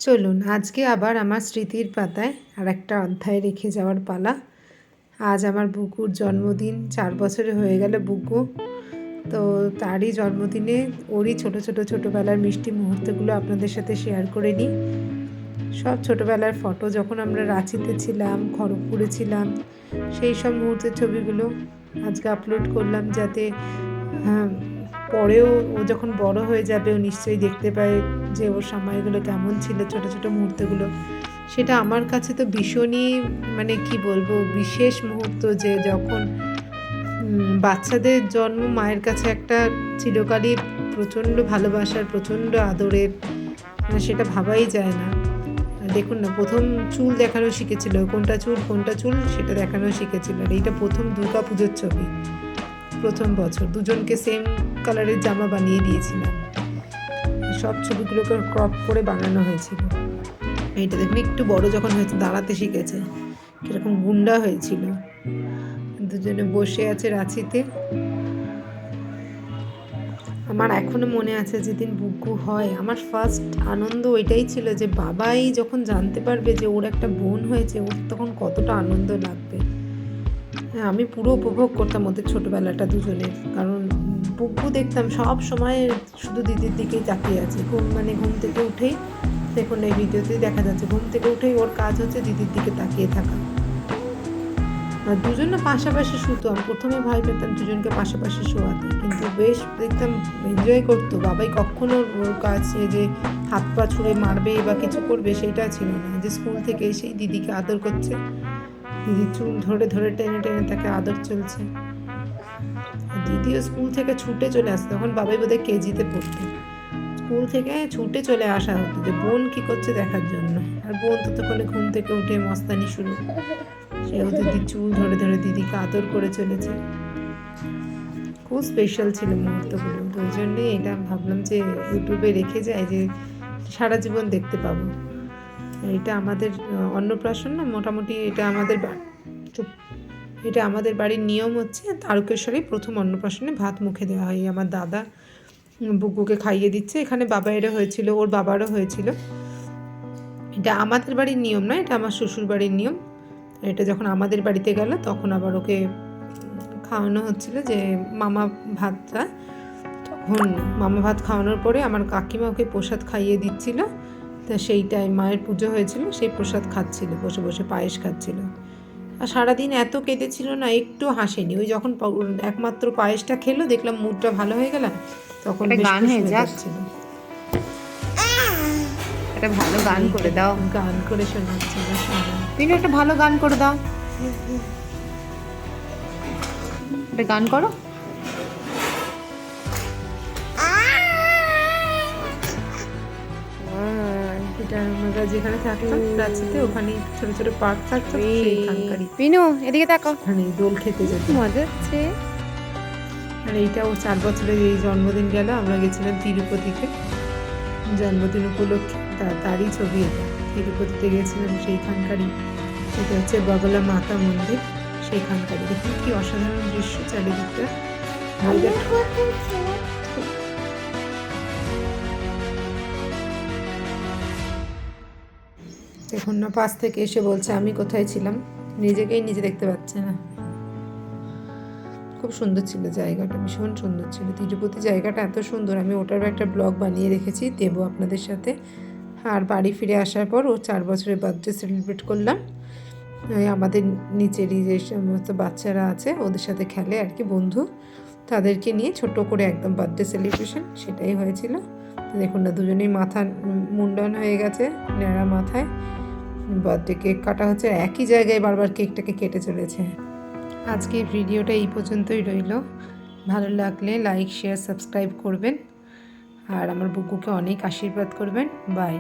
চলুন আজকে আবার আমার স্মৃতির পাতায় আর একটা অধ্যায় রেখে যাওয়ার পালা। আজ আমার বুকুর জন্মদিন, 4 বছরে হয়ে গেল বুকু। তো তারই জন্মদিনে ওরই ছোটোবেলার মিষ্টি মুহূর্তগুলো আপনাদের সাথে শেয়ার করে নিই। সব ছোটোবেলার ফটো, যখন আমরা রাঁচিতে ছিলাম, খড়গপুরে ছিলাম, সেই সব মুহূর্তের ছবিগুলো আজকে আপলোড করলাম, যাতে পরেও ও যখন বড় হয়ে যাবে ও নিশ্চয়ই দেখতে পায় যে ওর সময়গুলো কেমন ছিল, ছোটো মুহূর্তগুলো। সেটা আমার কাছে তো ভীষণই কি বলবো, বিশেষ মুহূর্ত, যে যখন বাচ্চাদের জন্ম মায়ের কাছে একটা চিরকালই প্রচণ্ড ভালোবাসার, প্রচণ্ড আদরের, সেটা ভাবাই যায় না। দেখুন না, প্রথম চুল দেখানো শিখেছিল, কোনটা চুল সেটা দেখানো শিখেছিল। আর এইটা প্রথম দুর্গা পুজোর ছবি, প্রথম বছর দুজনকে সেম কালারের জামা বানিয়ে দিয়েছিলাম। সব ছবিগুলোকে ক্রপ করে বানানো হয়েছিল। এইটা দেখুন, একটু বড় যখন হয়েছে দাঁড়াতে শিখেছে, কিরকম গুন্ডা হয়েছিল। দুজনে বসে আছে রাঁচিতে। আমার এখনো মনে আছে, যেদিন বুকু হয় আমার ফার্স্ট আনন্দ ওইটাই ছিল, যে বাবাই যখন জানতে পারবে যে ওর একটা বোন হয়েছে, ওর তখন কতটা আনন্দ লাগবে। আমি পুরো উপভোগ করতাম ওদের ছোটোবেলাটা দুজনের, কারণ বুকু দেখতাম সব সময় শুধু দিদির দিকেই তাকিয়ে আছে। ঘুম থেকে উঠেই, দেখুন এই ভিডিওতেই দেখা যাচ্ছে, ঘুম থেকে উঠেই ওর কাজ হচ্ছে দিদির দিকে তাকিয়ে থাকা। আর দুজনে পাশাপাশি শুতো। আমি প্রথমে ভয় পেতাম দুজনকে পাশাপাশি শোয়াতে, কিন্তু বেশ দেখতাম এনজয় করতো। বাবাই কখনো ওর কাছে যে হাত পা ছুঁড়ে মারবে বা কিছু করবে সেটা ছিল না। যে স্কুল থেকে এসেই দিদিকে আদর করছে, দিদির চুল ধরে টেনে তাকে আদর চলছে। দিদিও স্কুল থেকে ছুটে চলে আসতো, তখন বাবাই বোধহয় কেজিতে পড়তো। স্কুল থেকে ছুটে চলে আসা হতো যে বোন কি করছে দেখার জন্য। আর বোন ততক্ষণে ঘুম থেকে উঠে মস্তানি শুরু, সেও দিদির চুল ধরে দিদিকে আদর করে চলেছে। খুব স্পেশাল ছিল মুহূর্তগুলো। তো ওই জন্যে এটা ভাবলাম যে ইউটিউবে রেখে যায়, যে সারা জীবন দেখতে পাবো। এটা আমাদের অন্নপ্রাশন না, মোটামুটি এটা আমাদের বাড়ির নিয়ম হচ্ছে, তারকেশ্বরে প্রথম অন্নপ্রাশনে ভাত মুখে দেওয়া হয়। আমার দাদা বুকুকে খাইয়ে দিচ্ছে। এখানে বাবাইরও হয়েছিল, ওর বাবারও হয়েছিল। এটা আমাদের বাড়ির নিয়ম না, এটা আমার শ্বশুর বাড়ির নিয়ম। এটা যখন আমাদের বাড়িতে গেল তখন আবার ওকে খাওয়ানো হচ্ছিল, যে মামা ভাতটা। তখন মামা ভাত খাওয়ানোর পরে আমার কাকিমা ওকে প্রসাদ খাইয়ে দিচ্ছিল। তা সেইটাই মায়ের পুজো হয়েছিল, সেই প্রসাদ খাচ্ছিল, বসে বসে পায়েস খাচ্ছিল। আর সারাদিন এত কেঁদেছিল না, একটু হাসেনি। ওই যখন একমাত্র পায়েসটা খেলো, দেখলাম মুডটা ভালো হয়ে গেল, তখন গান হয়ে যাচ্ছিল। একটা ভালো গান করে দাও। গান করে শোনাচ্ছিল। তুমি একটা ভালো গান করে দাও, একটা গান করো। এটা আমরা যেখানে থাকতাম রাঁচিতে, ওখানে ছোট পার্ক থাকতো, সেইখানকারই। পিনু এদিকে তাকাও, ওখানে দোল খেতে যেত, মজা হচ্ছে। আর এইটা ও 4 বছরের এই জন্মদিন গেল, আমরা গেছিলাম তিরুপতিতে জন্মদিন উপলক্ষে। তারই ছবি এটা, তিরুপতিতে গেছিলাম সেইখানকারই। এটা হচ্ছে বগলা মাতা মন্দির, সেইখানকারই। দেখুন কি অসাধারণ দৃশ্য চারিদিকটা। দেখুন না, পাশ থেকে এসে বলছে আমি কোথায় ছিলাম, নিজেকেই নিজে দেখতে পাচ্ছে না। খুব সুন্দর ছিল জায়গাটা, ভীষণ সুন্দর ছিল তিরুপতি জায়গাটা, এত সুন্দর। আমি ওটারও একটা ব্লগ বানিয়ে রেখেছি, দেবো আপনাদের সাথে। আর বাড়ি ফিরে আসার পর ও 4 বছরের বার্থডে সেলিব্রেট করলাম। আমাদের নিচেরই যে সমস্ত বাচ্চারা আছে ওদের সাথে খেলে আর কি, বন্ধু, তাদেরকে নিয়ে ছোট করে একদম বার্থডে সেলিব্রেশন সেটাই হয়েছিল। দেখুন না, দুজনেই মাথা মুন্ডন হয়ে গেছে, ন্যাড়া মাথায়। বার্থডে কেক কাটা হচ্ছে, একই জায়গায় বারবার কেকটাকে কেটে চলেছে। আজকে ভিডিওটা এই পর্যন্তই রইল। ভালো লাগলে লাইক, শেয়ার, সাবস্ক্রাইব করবেন, আর আমার বুকুকে অনেক আশীর্বাদ করবেন। বাই।